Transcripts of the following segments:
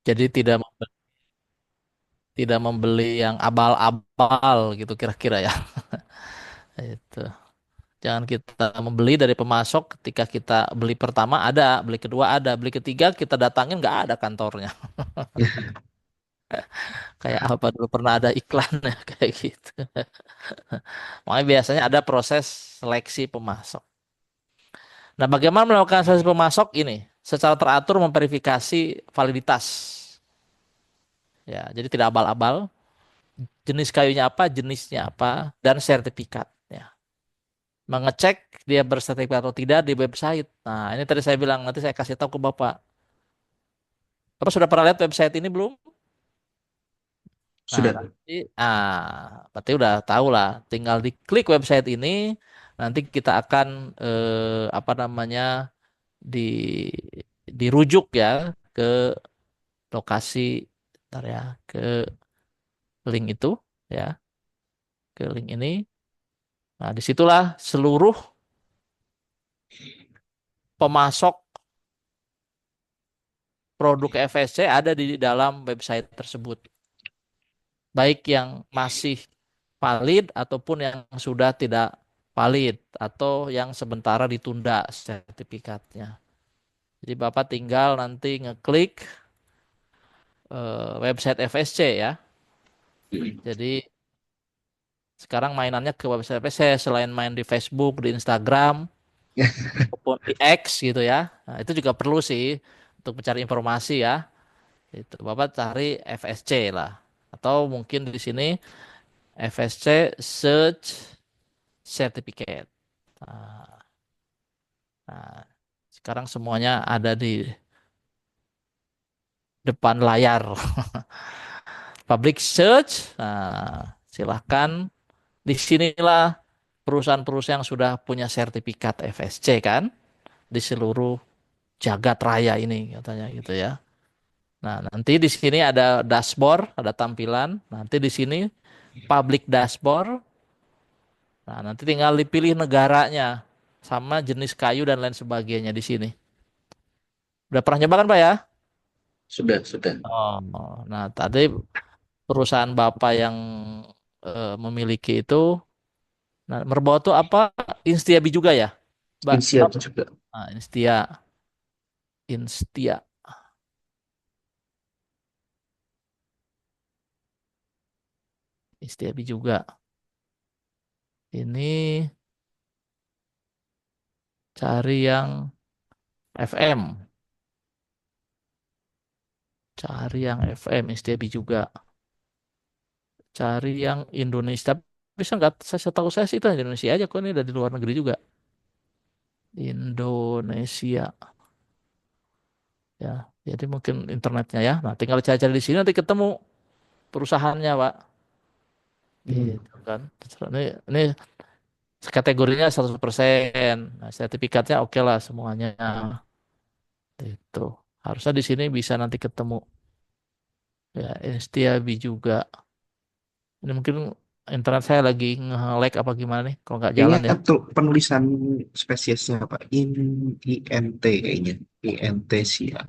Jadi tidak membeli yang abal-abal gitu kira-kira ya. Itu. Jangan kita membeli dari pemasok ketika kita beli pertama ada, beli kedua ada, beli ketiga kita datangin nggak ada kantornya. Kayak apa dulu pernah ada iklan ya kayak gitu. Makanya biasanya ada proses seleksi pemasok. Nah, bagaimana melakukan seleksi pemasok ini? Secara teratur memverifikasi validitas. Ya, jadi tidak abal-abal. Jenis kayunya apa, jenisnya apa, dan sertifikat. Ya. Mengecek dia bersertifikat atau tidak di website. Nah, ini tadi saya bilang nanti saya kasih tahu ke Bapak. Bapak sudah pernah lihat website ini belum? Nah, Sudah. nanti, berarti udah tahu lah. Tinggal diklik website ini, nanti kita akan apa namanya di dirujuk ya ke lokasi, ntar ya, ke link itu ya, ke link ini. Nah, disitulah seluruh pemasok produk FSC ada di dalam website tersebut. Baik yang masih valid ataupun yang sudah tidak valid atau yang sementara ditunda sertifikatnya. Jadi Bapak tinggal nanti ngeklik website FSC ya. Jadi sekarang mainannya ke website FSC selain main di Facebook, di Instagram, maupun di X gitu ya. Nah, itu juga perlu sih untuk mencari informasi ya. Itu Bapak cari FSC lah. Atau mungkin di sini FSC Search Certificate. Nah, nah, sekarang semuanya ada di depan layar. Public search. Nah, silahkan. Disinilah perusahaan-perusahaan yang sudah punya sertifikat FSC kan di seluruh jagat raya ini katanya gitu ya. Nah, nanti di sini ada dashboard, ada tampilan. Nanti di sini public dashboard. Nah, nanti tinggal dipilih negaranya sama jenis kayu dan lain sebagainya di sini. Udah pernah nyoba kan, Pak ya? Sudah, sudah. Oh, nah tadi perusahaan Bapak yang memiliki itu, nah Merbau itu apa? Instiabi juga ya, Mbak? Insiap juga. Nah, Instia, Instiabi juga. Ini cari yang FM, cari yang FM, Instiabi juga. Cari yang Indonesia. Bisa nggak? Saya tahu saya sih itu Indonesia aja kok ini dari luar negeri juga. Indonesia ya. Jadi mungkin internetnya ya. Nah, tinggal cari-cari di sini nanti ketemu perusahaannya, Pak. Hmm. Gitu kan. Ini kategorinya 100%. Nah, sertifikatnya oke lah semuanya. Itu. Harusnya di sini bisa nanti ketemu. Ya, Setiabi juga. Ini mungkin internet saya lagi nge-lag apa gimana nih. Kalau nggak Kayaknya jalan ya. untuk penulisan spesiesnya apa? INT kayaknya. INT sia.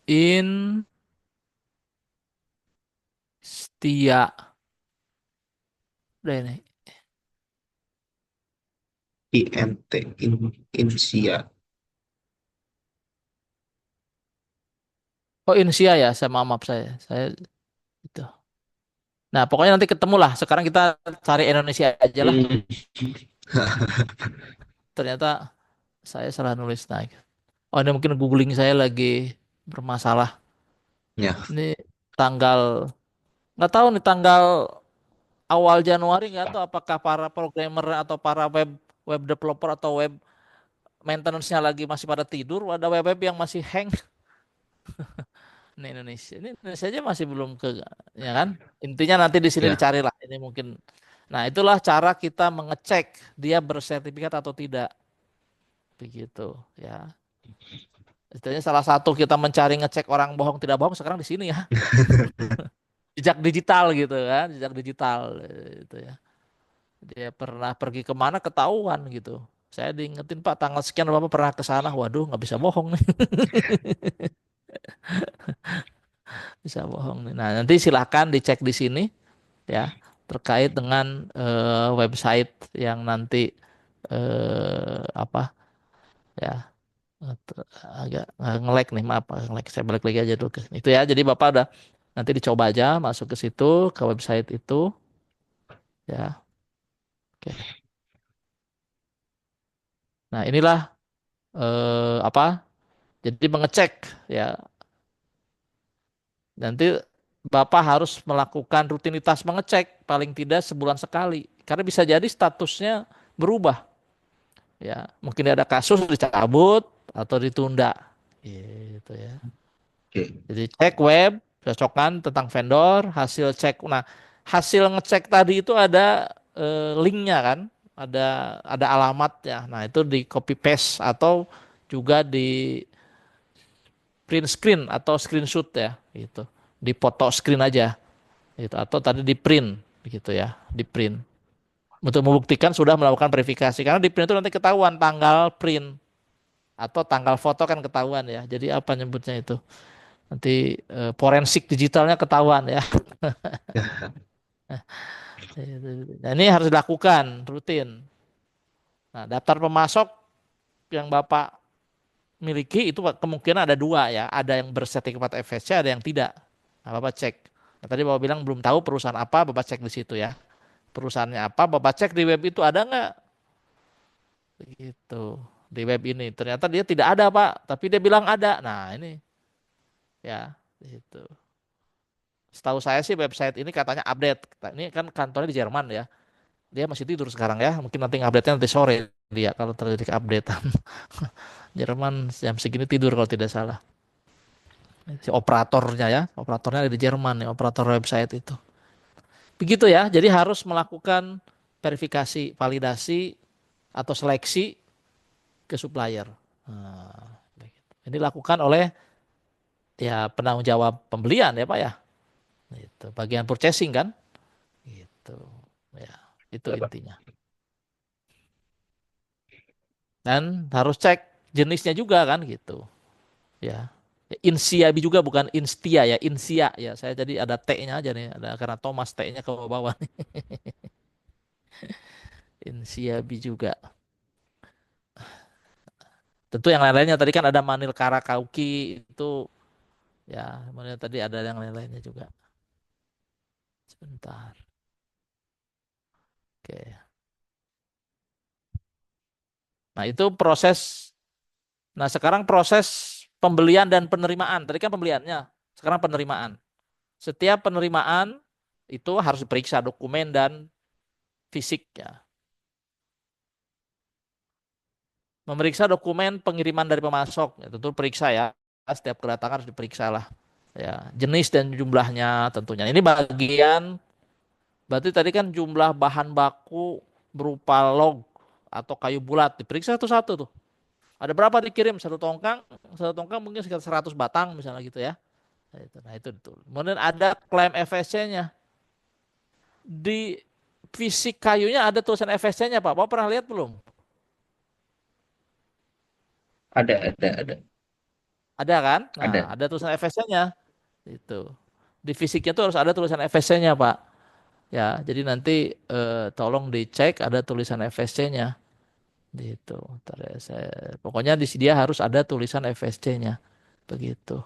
In Setia. Udah ini. INT. Insia. Oh, Insia ya. Saya maaf saya. Saya itu. Nah, pokoknya nanti ketemu lah. Sekarang kita cari Indonesia aja lah. Hmm. Ternyata saya salah nulis. Nah, oh ini mungkin googling saya lagi bermasalah. Ya. Ini tanggal, nggak tahu nih tanggal awal Januari nggak tahu apakah para programmer atau para web developer atau web maintenance-nya lagi masih pada tidur, ada web-web yang masih hang. Ini Indonesia. Ini Indonesia aja masih belum ke, ya kan? Intinya nanti di sini Ya. dicari lah. Ini mungkin. Nah, itulah cara kita mengecek dia bersertifikat atau tidak. Begitu, ya. Istilahnya salah satu kita mencari ngecek orang bohong tidak bohong sekarang di sini ya. Jejak digital gitu kan, jejak digital itu ya. Dia pernah pergi kemana ketahuan gitu. Saya diingetin Pak tanggal sekian Bapak pernah ke sana. Waduh, nggak bisa bohong nih. bisa bohong nih. Nah, nanti silahkan dicek di sini ya terkait dengan website yang nanti apa ya agak nge-lag nih, maaf nge-lag. Saya balik lagi aja dulu ke itu ya. Jadi Bapak udah nanti dicoba aja masuk ke situ ke website itu ya. Oke. Nah, inilah apa? Jadi mengecek ya. Nanti Bapak harus melakukan rutinitas mengecek paling tidak sebulan sekali. Karena bisa jadi statusnya berubah. Ya, mungkin ada kasus dicabut atau ditunda. Gitu ya. Oke. Jadi cek web, cocokkan tentang vendor, hasil cek. Nah, hasil ngecek tadi itu ada linknya kan, ada alamatnya. Nah, itu di copy paste atau juga di print screen atau screenshot ya, gitu. Di foto screen aja, gitu. Atau tadi di print, gitu ya, di print. Untuk membuktikan sudah melakukan verifikasi. Karena di print itu nanti ketahuan tanggal print atau tanggal foto kan ketahuan ya. Jadi apa nyebutnya itu? Nanti forensik digitalnya ketahuan ya. Ya. Nah, ini harus dilakukan rutin. Nah, daftar pemasok yang Bapak miliki itu kemungkinan ada dua ya. Ada yang bersertifikat FSC, ada yang tidak. Nah, Bapak cek. Nah, tadi Bapak bilang belum tahu perusahaan apa, Bapak cek di situ ya. Perusahaannya apa, Bapak cek di web itu ada nggak? Begitu. Di web ini. Ternyata dia tidak ada Pak, tapi dia bilang ada. Nah ini ya. Itu. Setahu saya sih website ini katanya update. Ini kan kantornya di Jerman ya. Dia masih tidur sekarang ya. Mungkin nanti update-nya nanti sore dia kalau terjadi updatean. Jerman jam segini tidur kalau tidak salah. Si operatornya ya, operatornya ada di Jerman nih, operator website itu. Begitu ya. Jadi harus melakukan verifikasi, validasi atau seleksi ke supplier. Nah, begitu. Ini dilakukan oleh ya penanggung jawab pembelian ya Pak ya. Itu bagian purchasing kan. Gitu. Ya, itu intinya. Dan harus cek jenisnya juga kan gitu. Ya. Insiabi juga bukan instia ya, insia ya. Saya jadi ada T-nya aja nih, ada karena Thomas T-nya ke bawah nih. Insiabi juga. Tentu yang lain-lainnya tadi kan ada Manil Karakauki itu ya, kemudian tadi ada yang lain-lainnya juga. Sebentar. Oke. Nah, itu proses. Nah, sekarang proses pembelian dan penerimaan. Tadi kan pembeliannya, sekarang penerimaan. Setiap penerimaan itu harus diperiksa dokumen dan fisiknya. Memeriksa dokumen pengiriman dari pemasok, ya, tentu periksa ya. Setiap kedatangan harus diperiksa lah. Ya, jenis dan jumlahnya tentunya. Ini bagian, berarti tadi kan jumlah bahan baku berupa log atau kayu bulat diperiksa satu-satu tuh. Ada berapa dikirim? Satu tongkang mungkin sekitar 100 batang misalnya gitu ya. Nah itu betul. Kemudian ada klaim FSC-nya. Di fisik kayunya ada tulisan FSC-nya Pak. Bapak pernah lihat belum? Ada. Ada kan? Nah, Ada. ada tulisan FSC-nya. Itu. Di fisiknya tuh harus ada tulisan FSC-nya Pak. Ya, jadi nanti tolong dicek ada tulisan FSC-nya. Gitu. Ntar ya, pokoknya di dia harus ada tulisan FSC-nya. Begitu.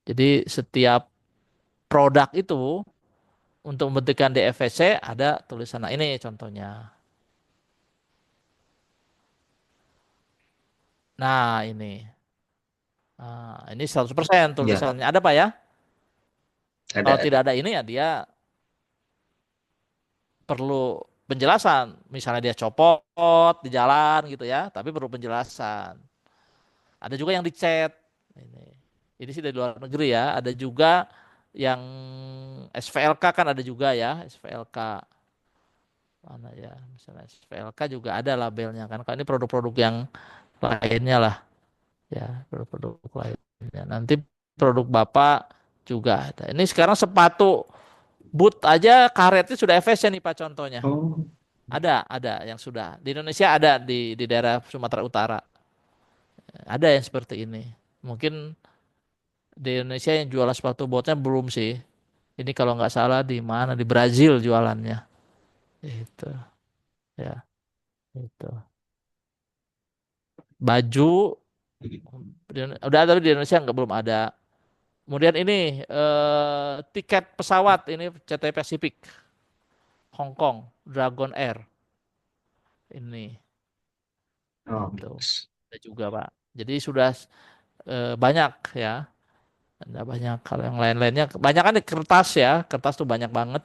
Jadi setiap produk itu untuk membentukkan DFSC ada tulisan. Nah, ini contohnya. Nah, ini. Nah, ini 100% Ya, tulisannya. Ada Pak ya? Kalau ada. tidak ada ini ya dia perlu penjelasan. Misalnya dia copot di jalan gitu ya, tapi perlu penjelasan. Ada juga yang dicat. Ini sih dari luar negeri ya. Ada juga yang SVLK kan ada juga ya, SVLK. Mana ya? Misalnya SVLK juga ada labelnya kan. Kalau ini produk-produk yang lainnya lah. Ya, produk-produk lainnya. Nanti produk Bapak juga ada. Ini sekarang sepatu boot aja karetnya sudah FSC nih Pak contohnya. Oh, Ada yang sudah. Di Indonesia ada di daerah Sumatera Utara. Ada yang seperti ini. Mungkin Di Indonesia yang jual sepatu botnya belum sih. Ini kalau nggak salah di mana? Di Brazil jualannya. Itu ya, itu. Baju udah ada tapi di Indonesia nggak belum ada. Kemudian ini tiket pesawat ini CT Pacific Hong Kong Dragon Air ini Oh, itu mix. ada juga Pak. Jadi sudah banyak ya. Ada banyak. Kalau yang lain-lainnya banyak kan di kertas ya. Kertas tuh banyak banget.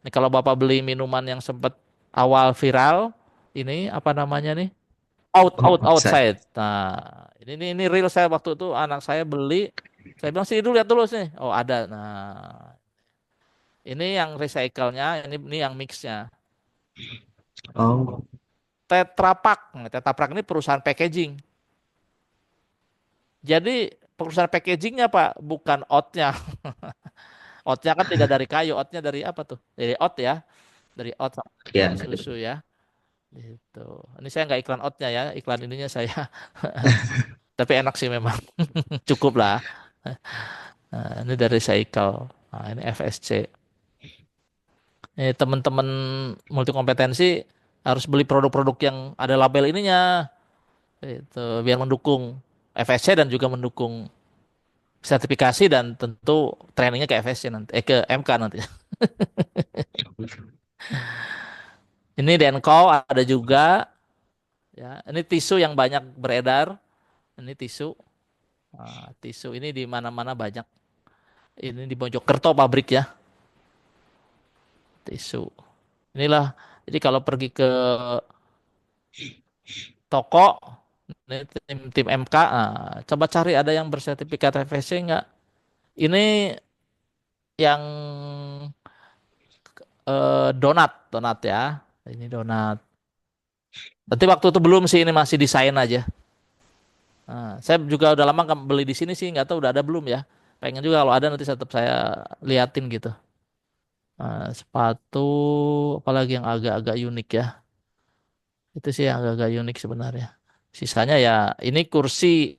Ini kalau Bapak beli minuman yang sempat awal viral ini apa namanya nih? Oh, outside. Outside. Nah, ini real saya waktu itu anak saya beli. Saya bilang sih dulu lihat dulu sih. Oh ada. Nah, ini yang recycle-nya, ini yang mix-nya. Oh, Tetra Pak. Nah, Tetra Pak ini perusahaan packaging. Jadi perusahaan packagingnya Pak, bukan outnya. Outnya kan tidak dari kayu, outnya dari apa tuh? Dari out ya, dari out sama ya. susu ya. Gitu. Ini saya nggak iklan outnya ya, iklan ininya saya. Tapi enak sih memang, cukup lah. Nah, ini dari recycle. Nah, ini FSC. Ini teman-teman multi kompetensi harus beli produk-produk yang ada label ininya, itu biar mendukung FSC dan juga mendukung sertifikasi dan tentu trainingnya ke FSC nanti, ke MK nanti. Ini Denko ada juga, ya. Ini tisu yang banyak beredar. Ini tisu, tisu ini di mana-mana banyak. Ini di Mojokerto pabrik ya, tisu. Inilah. Jadi kalau pergi ke toko, ini tim MK, coba cari ada yang bersertifikat FSC nggak? Ini yang donat, donat ya. Ini donat. Tapi waktu itu belum sih, ini masih desain aja. Saya juga udah lama nggak beli di sini sih, nggak tahu udah ada belum ya. Pengen juga kalau ada nanti tetap saya liatin gitu. Sepatu, apalagi yang agak-agak unik ya. Itu sih yang agak-agak unik sebenarnya. Sisanya ya ini kursi,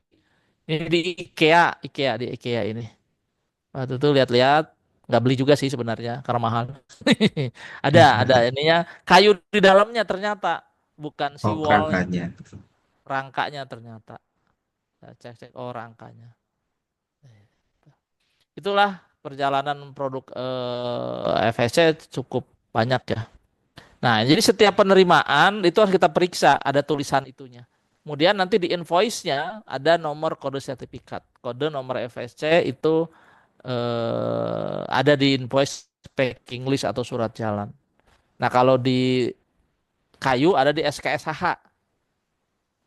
ini di IKEA, IKEA di IKEA ini. Waktu itu lihat-lihat, nggak beli juga sih sebenarnya karena mahal. Ada ininya kayu di dalamnya ternyata, bukan si Oh, wallnya, kerangkanya. rangkanya ternyata. Saya cek-cek, oh rangkanya. Itulah perjalanan produk FSC cukup banyak ya. Nah, jadi setiap penerimaan itu harus kita periksa, ada tulisan itunya. Kemudian nanti di invoice-nya ada nomor kode sertifikat. Kode nomor FSC itu ada di invoice packing list atau surat jalan. Nah, kalau di kayu ada di SKSH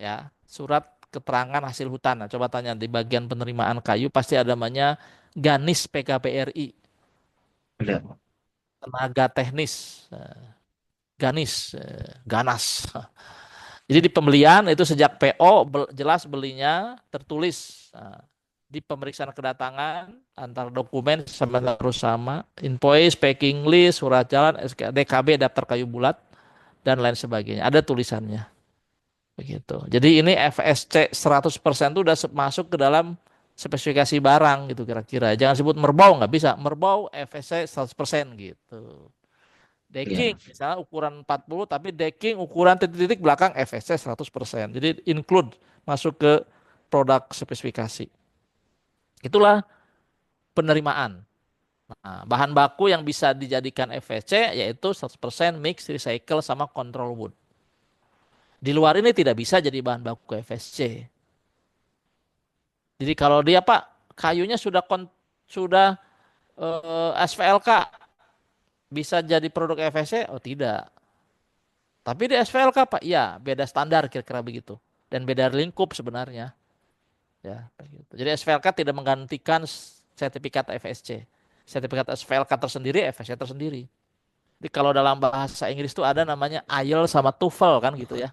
ya, surat keterangan hasil hutan. Nah, coba tanya di bagian penerimaan kayu pasti ada namanya Ganis PKPRI, Ada. tenaga teknis, Ganis, Ganas. Jadi di pembelian itu sejak PO jelas belinya tertulis. Nah, di pemeriksaan kedatangan antar dokumen sama harus sama, invoice, packing list, surat jalan, DKB, daftar kayu bulat dan lain sebagainya. Ada tulisannya begitu. Jadi ini FSC 100% itu udah masuk ke dalam spesifikasi barang gitu kira-kira. Jangan sebut merbau, nggak bisa. Merbau FSC 100% gitu. Decking Ya. misalnya ukuran 40 tapi decking ukuran titik-titik belakang FSC 100%. Jadi include masuk ke produk spesifikasi. Itulah penerimaan. Nah, bahan baku yang bisa dijadikan FSC yaitu 100% mix, recycle sama control wood. Di luar ini tidak bisa jadi bahan baku FSC. Jadi kalau dia Pak kayunya sudah SVLK bisa jadi produk FSC? Oh tidak. Tapi di SVLK Pak, iya beda standar kira-kira begitu. Dan beda lingkup sebenarnya. Ya, kayak gitu. Jadi SVLK tidak menggantikan sertifikat FSC. Sertifikat SVLK tersendiri, FSC tersendiri. Jadi kalau dalam bahasa Inggris itu ada namanya IELTS sama TOEFL kan gitu ya.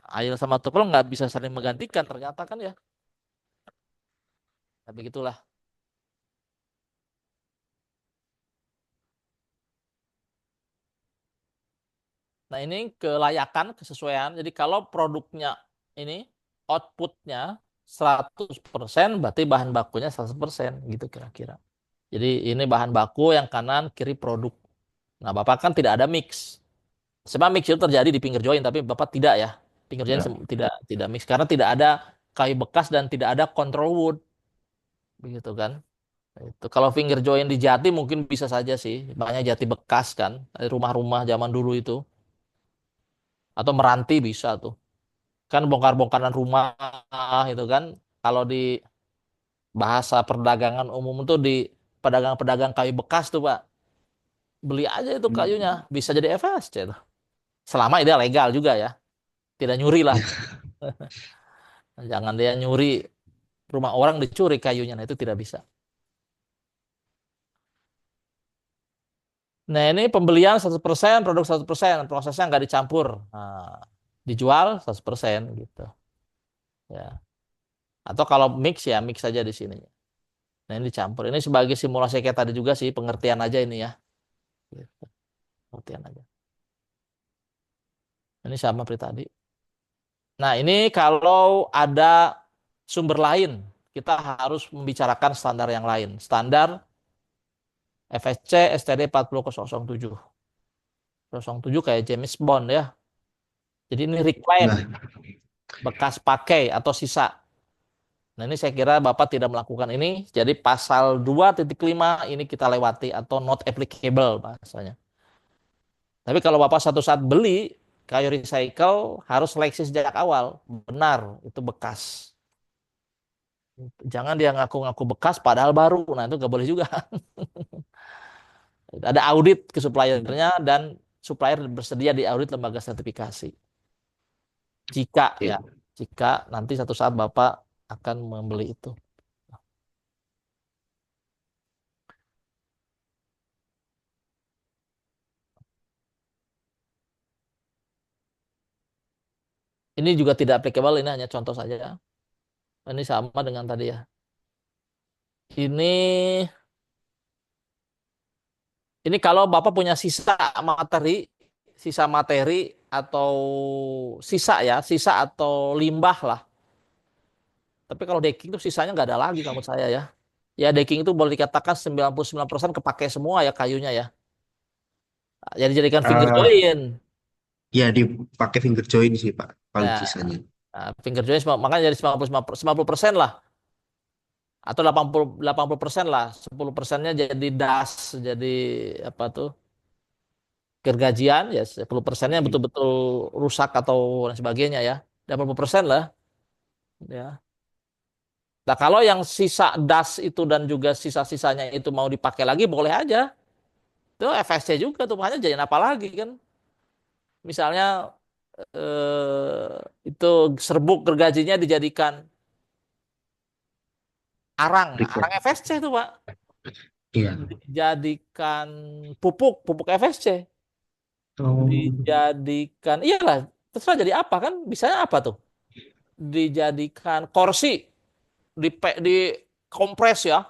IELTS sama TOEFL nggak bisa saling menggantikan ternyata kan ya. Tapi begitulah. Nah ini kelayakan, kesesuaian. Jadi kalau produknya ini outputnya 100% berarti bahan bakunya 100% gitu kira-kira. Jadi ini bahan baku yang kanan kiri produk. Nah, Bapak kan tidak ada mix. Sebenarnya mix itu terjadi di pinggir join tapi Bapak tidak ya. Pinggir join Ya. tidak mix karena tidak ada kayu bekas dan tidak ada control wood begitu kan. Itu kalau finger join di jati mungkin bisa saja sih. Banyak jati bekas kan, rumah-rumah zaman dulu itu atau meranti bisa tuh. Kan bongkar-bongkaran rumah itu kan kalau di bahasa perdagangan umum tuh di pedagang-pedagang kayu bekas tuh Pak. Beli aja itu kayunya, bisa jadi FSC tuh. Selama dia legal juga ya. Tidak nyuri lah. Jangan dia nyuri rumah orang dicuri kayunya, nah itu tidak bisa. Nah ini pembelian 100%, produk 100%, prosesnya nggak dicampur. Nah, dijual 100% gitu. Ya. Atau kalau mix ya mix saja di sini. Nah ini dicampur. Ini sebagai simulasi kayak tadi juga sih, pengertian aja ini ya. Gitu. Pengertian aja. Ini sama seperti tadi. Nah ini kalau ada sumber lain, kita harus membicarakan standar yang lain. Standar FSC STD 40007. 07 kayak James Bond ya. Jadi ini reclaim, Nah, bekas pakai atau sisa. Nah, ini saya kira Bapak tidak melakukan ini. Jadi pasal 2.5 ini kita lewati atau not applicable bahasanya. Tapi kalau Bapak satu saat beli kayu recycle harus seleksi sejak awal. Benar, itu bekas. Jangan dia ngaku-ngaku bekas padahal baru. Nah, itu nggak boleh juga. Ada audit ke suppliernya dan supplier bersedia di audit lembaga sertifikasi. Jika ya, ya. jika nanti satu saat Bapak akan membeli itu. Ini juga tidak applicable, ini hanya contoh saja. Ini sama dengan tadi ya. Ini ini kalau Bapak punya sisa materi atau sisa atau limbah lah. Tapi kalau decking itu sisanya nggak ada lagi kamu saya ya. Ya decking itu boleh dikatakan 99% kepake semua ya kayunya ya. Jadi dijadikan finger Eh, join. ya dipakai finger join sih Pak, paling Ya, sisanya. nah, finger join makanya jadi 90% lah atau 80% lah. 10%-nya jadi das, jadi apa tuh? Gergajian ya 10%-nya betul-betul rusak atau dan sebagainya ya. 80% lah ya. Nah, kalau yang sisa das itu dan juga sisa-sisanya itu mau dipakai lagi boleh aja. Itu FSC juga tuh makanya jadi apa lagi kan? Misalnya itu serbuk gergajinya dijadikan arang. Nah, arang Record. FSC tuh, Pak. Iya. Dijadikan pupuk FSC. Oh, Dijadikan iyalah, terserah jadi apa kan? Bisanya apa tuh? Dijadikan kursi di kompres ya.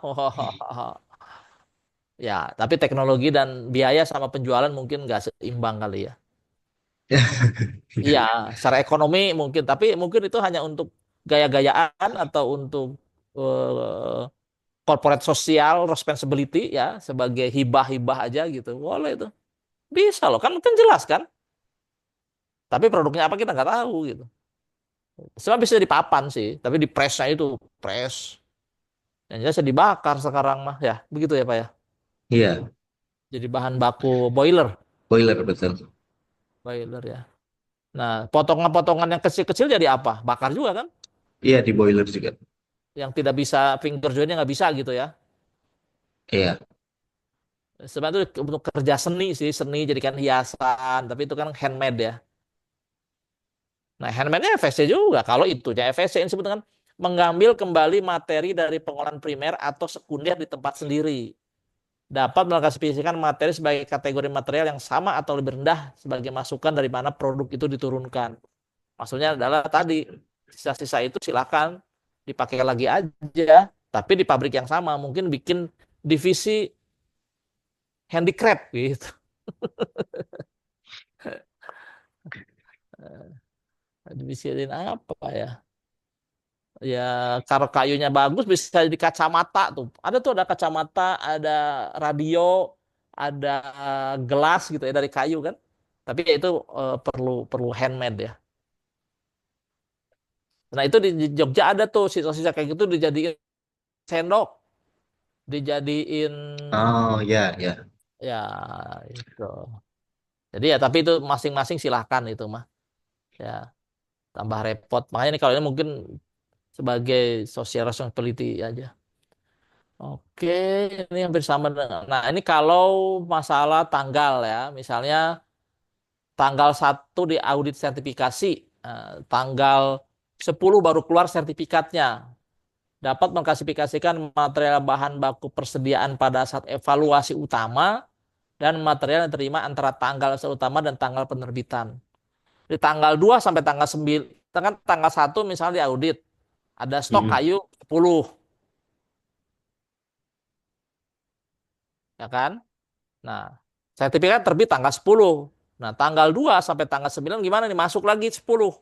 Ya, tapi teknologi dan biaya sama penjualan mungkin nggak seimbang kali ya. Iya, iya. secara ekonomi mungkin, tapi mungkin itu hanya untuk gaya-gayaan atau untuk eh, corporate social responsibility ya, sebagai hibah-hibah aja gitu. Boleh itu. Bisa loh, kan jelas kan? Tapi produknya apa kita nggak tahu gitu. Semua bisa dipapan sih, tapi di pressnya itu press. Yang jelas dibakar sekarang mah ya, begitu ya Pak ya. Iya, Jadi bahan baku boiler, boiler betul. boiler ya. Nah, potongan-potongan yang kecil-kecil jadi apa? Bakar juga kan? Iya di boiler juga. Yang tidak bisa finger joinnya nggak bisa gitu ya. Iya, Sebenarnya itu untuk kerja seni sih, seni jadikan hiasan, tapi itu kan handmade ya. Nah, handmade-nya FSC juga. Kalau itunya FSC ini disebut dengan mengambil kembali materi dari pengolahan primer atau sekunder di tempat sendiri. Dapat mengklasifikasikan materi sebagai kategori material yang sama atau lebih rendah sebagai masukan dari mana produk itu diturunkan. Maksudnya adalah tadi sisa-sisa itu silakan dipakai lagi aja, tapi di pabrik yang sama mungkin bikin divisi handicraft gitu. Divisi apa ya? Ya, kalau kayunya bagus bisa jadi kacamata tuh. Ada kacamata, ada radio, ada gelas gitu ya dari kayu kan. Tapi ya itu perlu perlu handmade ya. Nah itu di Jogja ada tuh sisa-sisa kayak gitu dijadiin sendok, dijadiin Oh ya, ya. ya itu. Jadi ya tapi itu masing-masing silahkan itu mah. Ya tambah repot. Makanya ini kalau ini mungkin sebagai social responsibility aja. Oke, ini hampir sama dengan. Nah, ini kalau masalah tanggal ya, misalnya tanggal 1 di audit sertifikasi, tanggal 10 baru keluar sertifikatnya. Dapat mengklasifikasikan material bahan baku persediaan pada saat evaluasi utama dan material yang diterima antara tanggal utama dan tanggal penerbitan. Di tanggal 2 sampai tanggal 9, tanggal 1 misalnya di audit, ada stok Mm-mm. kayu 10, ya kan? Nah, sertifikat terbit tanggal 10. Nah, tanggal 2 sampai tanggal 9 gimana nih? Masuk lagi 10.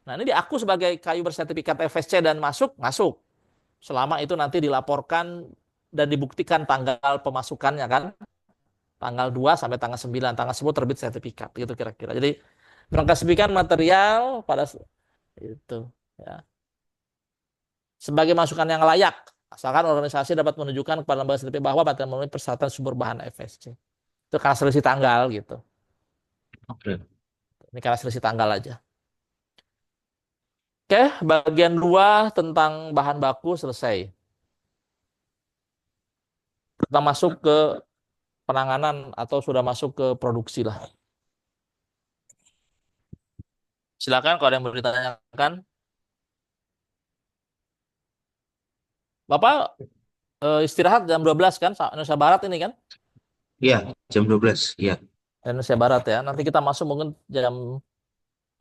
Nah, ini diaku sebagai kayu bersertifikat FSC dan masuk, masuk. Selama itu nanti dilaporkan dan dibuktikan tanggal pemasukannya kan. Tanggal 2 sampai tanggal 9. Tanggal 10 terbit sertifikat. Gitu kira-kira. Jadi, mengklasifikasikan material pada itu. Ya. Sebagai masukan yang layak. Asalkan organisasi dapat menunjukkan kepada lembaga sertifikat bahwa material memenuhi persyaratan sumber bahan FSC. Itu karena selisih tanggal gitu. Oke. Ini karena selisih tanggal aja. Oke, bagian 2 tentang bahan baku selesai. Kita masuk ke penanganan atau sudah masuk ke produksi lah. Silakan kalau ada yang mau ditanyakan. Bapak istirahat jam 12 kan, Indonesia Barat ini kan? Iya, jam 12. Iya. Indonesia Barat ya. Nanti kita masuk mungkin jam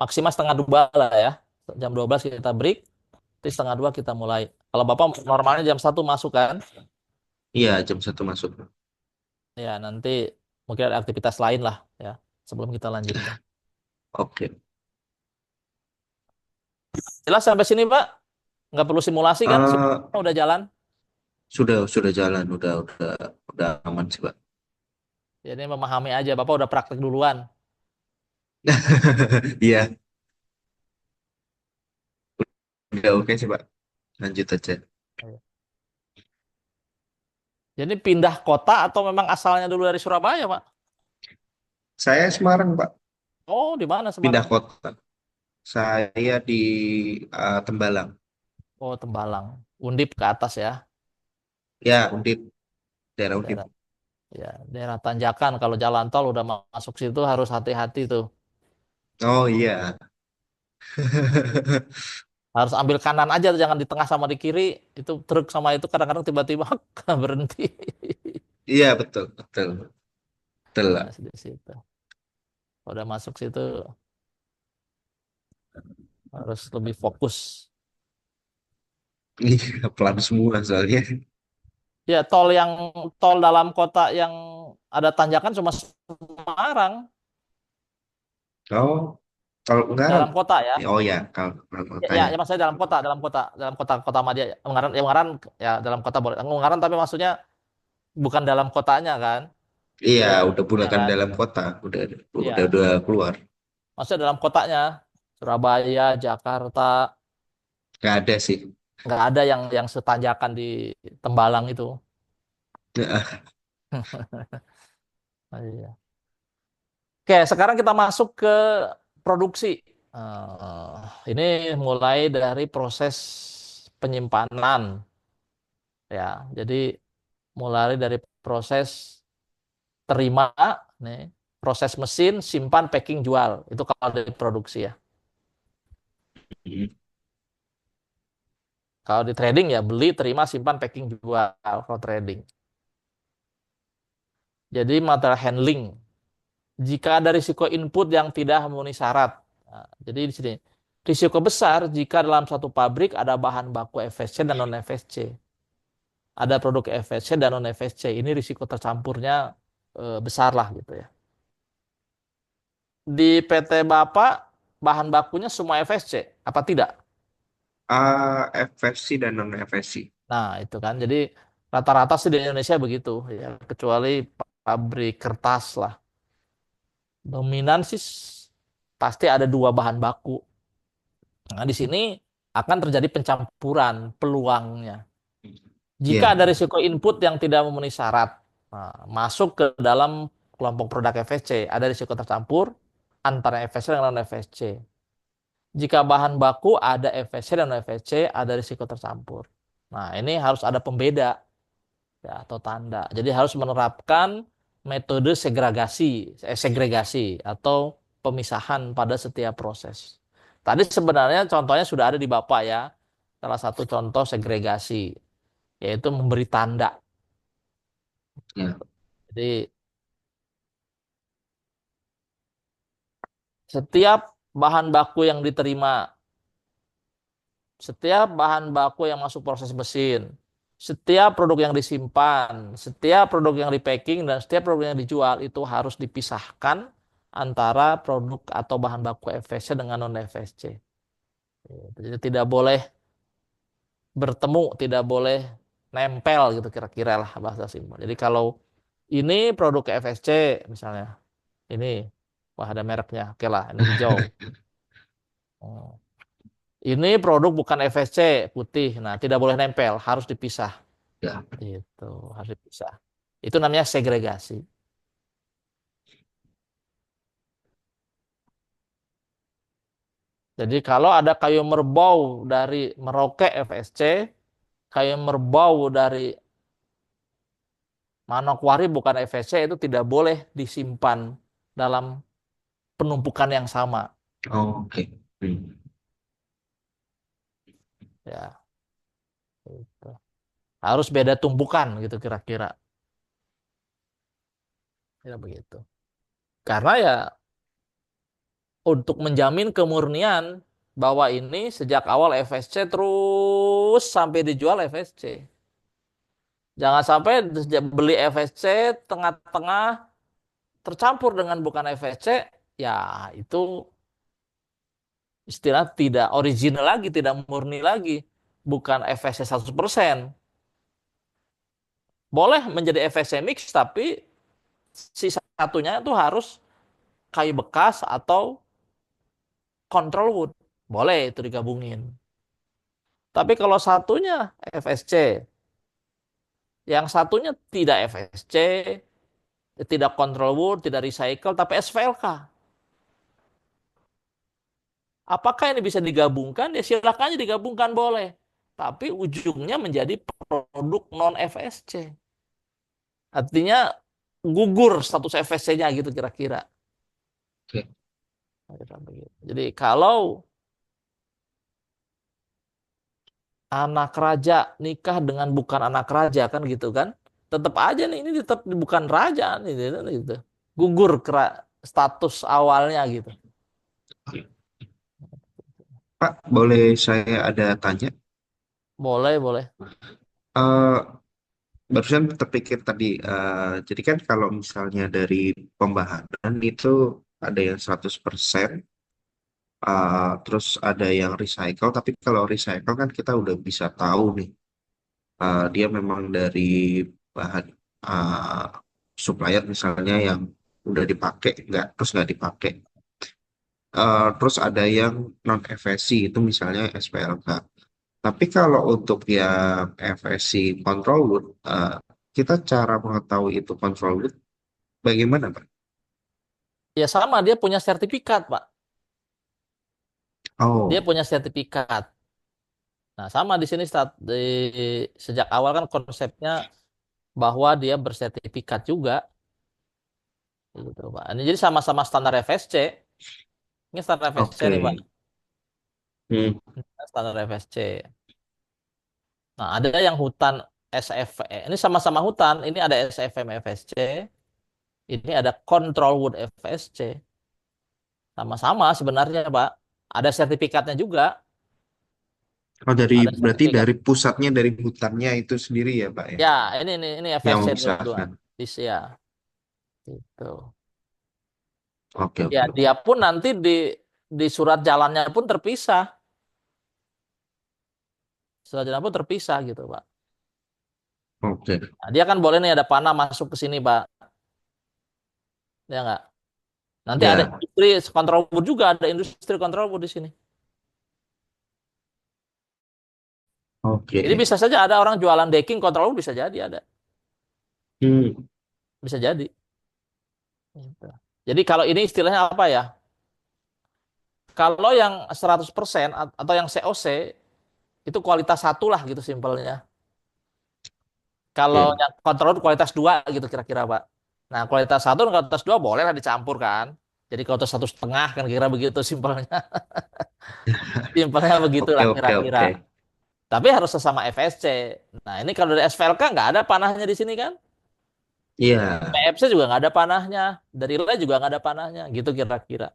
maksimal setengah 2 lah ya. Jam 12 kita break, nanti setengah 2 kita mulai. Kalau Bapak normalnya jam 1 masuk kan? Iya, jam 1 masuk. Ya, nanti mungkin ada aktivitas lain lah ya sebelum kita lanjutkan. Oke. Jelas sampai sini, Pak? Nggak perlu simulasi kan? Eh, Simulasi udah jalan. sudah jalan, udah aman sih, Pak. Jadi memahami aja, Bapak udah praktek duluan. Iya, udah oke sih, Pak. Lanjut aja. Jadi pindah kota atau memang asalnya dulu dari Surabaya, Pak? Saya Semarang, Pak. Oh, di mana Pindah Semarang? kota. Saya di Tembalang. Oh, Tembalang. Undip ke atas ya. Ya, Undip, daerah Undip. Daerah ya, daerah Tanjakan kalau jalan tol udah masuk situ harus hati-hati tuh. Oh iya. Harus ambil kanan aja, jangan di tengah sama di kiri. Itu truk sama itu kadang-kadang tiba-tiba berhenti. Iya, betul, betul. Betul, Ya, Pak. di situ. Kalau udah masuk situ harus lebih fokus. Iya, pelan semua soalnya. Ya, tol dalam kota yang ada tanjakan cuma Semarang Oh, kalau Ungaran. dalam kota ya. Oh ya, kalau Ya, kotanya. maksudnya dalam kota Kota Madia. Ungaran ya dalam kota boleh. Ungaran tapi maksudnya bukan dalam kotanya kan, Iya, udah ya bukan kan? dalam kota, Iya, udah keluar. maksudnya dalam kotanya Surabaya, Jakarta Nggak ada sih. nggak ada yang setanjakan di Tembalang itu. Oh, iya. Oke, sekarang kita masuk ke produksi. Ini mulai dari proses penyimpanan ya. Jadi mulai dari proses terima, nih, proses mesin, simpan, packing, jual. Itu kalau dari produksi ya. Kalau di trading ya beli, terima, simpan, packing, jual. Kalau trading. Jadi material handling. Jika ada risiko input yang tidak memenuhi syarat. Nah, jadi di sini risiko besar jika dalam satu pabrik ada bahan baku FSC dan non FSC. Ada produk FSC dan non FSC. Ini risiko tercampurnya besar lah gitu ya. Di PT Bapak bahan bakunya semua FSC apa tidak? FSC dan non FSC. Nah, itu kan. Jadi rata-rata sih di Indonesia begitu ya, kecuali pabrik kertas lah. Dominan sih pasti ada dua bahan baku. Nah, di sini akan terjadi pencampuran peluangnya. Jika Iya. ada risiko input yang tidak memenuhi syarat, nah, masuk ke dalam kelompok produk FSC, ada risiko tercampur antara FSC dengan non FSC. Jika bahan baku ada FSC dan non FSC, ada risiko tercampur. Nah, ini harus ada pembeda ya atau tanda. Jadi harus menerapkan metode segregasi atau pemisahan pada setiap proses. Tadi sebenarnya contohnya sudah ada di Bapak ya. Salah satu contoh segregasi yaitu memberi tanda. Ya. Jadi setiap bahan baku yang diterima, setiap bahan baku yang masuk proses mesin, setiap produk yang disimpan, setiap produk yang di packing, dan setiap produk yang dijual itu harus dipisahkan antara produk atau bahan baku FSC dengan non FSC. Jadi tidak boleh bertemu, tidak boleh nempel gitu kira-kira lah bahasa simpel. Jadi kalau ini produk FSC misalnya, ini wah ada mereknya, oke lah, ini hijau. Oh. Ini produk bukan FSC putih. Nah, tidak boleh nempel, harus dipisah. Ya. Itu harus dipisah. Itu namanya segregasi. Jadi kalau ada kayu merbau dari Merauke FSC, kayu merbau dari Manokwari bukan FSC itu tidak boleh disimpan dalam penumpukan yang sama. Oke. Hmm. Ya, gitu. Harus beda tumpukan gitu kira-kira. Ya begitu. Karena ya untuk menjamin kemurnian bahwa ini sejak awal FSC terus sampai dijual FSC. Jangan sampai beli FSC tengah-tengah tercampur dengan bukan FSC, ya itu istilah tidak original lagi, tidak murni lagi. Bukan FSC 100%. Boleh menjadi FSC mix, tapi si satunya itu harus kayu bekas atau control wood. Boleh itu digabungin. Tapi kalau satunya FSC, yang satunya tidak FSC, tidak control wood, tidak recycle, tapi SVLK. Apakah ini bisa digabungkan? Ya silakan aja digabungkan boleh. Tapi ujungnya menjadi produk non FSC. Artinya gugur status FSC-nya gitu kira-kira. Oke. Jadi kalau anak raja nikah dengan bukan anak raja kan gitu kan, tetap aja nih ini tetap bukan raja nih gitu. Gugur status awalnya gitu. Pak, boleh saya ada tanya? Boleh, boleh. Eh, Barusan terpikir tadi, jadi kan kalau misalnya dari pembaharan itu ada yang 100%, terus ada yang recycle, tapi kalau recycle kan kita udah bisa tahu nih, dia memang dari bahan uh, supplier misalnya yang udah dipakai, terus nggak dipakai. Terus ada yang non FSC itu misalnya SPLK. Tapi kalau untuk yang FSC control wood, kita cara mengetahui itu control wood bagaimana, Pak? Ya sama dia punya sertifikat, Pak. Dia Oh, punya sertifikat. Nah, sama di sini sejak awal kan konsepnya bahwa dia bersertifikat juga, gitu, Pak. Ini jadi sama-sama standar FSC. Ini standar FSC oke. nih, Pak. Hmm. Ini standar FSC. Nah, ada yang hutan SFE. Ini sama-sama hutan. Ini ada SFM FSC. Ini ada Control Wood FSC. Sama-sama sebenarnya, Pak. Ada sertifikatnya juga. Oh, Ada berarti sertifikat. dari pusatnya, dari hutannya itu sendiri ya, Pak ya, Ya, ini yang FSC dua-dua. memisahkan. Ya, itu. Oke, Ya, oke, dia oke. pun nanti di surat jalannya pun terpisah. sarjana pun terpisah gitu, Pak. Oke. Nah, dia kan boleh nih ada panah masuk ke sini, Pak. Ya nggak? Nanti ada Ya, industri kontrabud juga, ada industri kontrabud di sini. Jadi oke. bisa saja ada orang jualan decking kontrabud bisa jadi ada, Hmm, bisa jadi. Gitu. Jadi kalau ini istilahnya apa ya? Kalau yang 100% atau yang COC itu kualitas satu lah gitu simpelnya. Kalau oke. yang kontrol kualitas dua gitu kira-kira Pak. Nah kualitas satu dan kualitas dua boleh lah dicampur kan. Jadi kualitas 1,5 kan kira begitu simpelnya. Simpelnya Oke, begitulah oke, kira-kira. oke. Tapi harus sesama FSC. Nah ini kalau dari SVLK nggak ada panahnya di sini kan. Iya. PFC juga nggak ada panahnya. Dari LE juga nggak ada panahnya. Gitu kira-kira.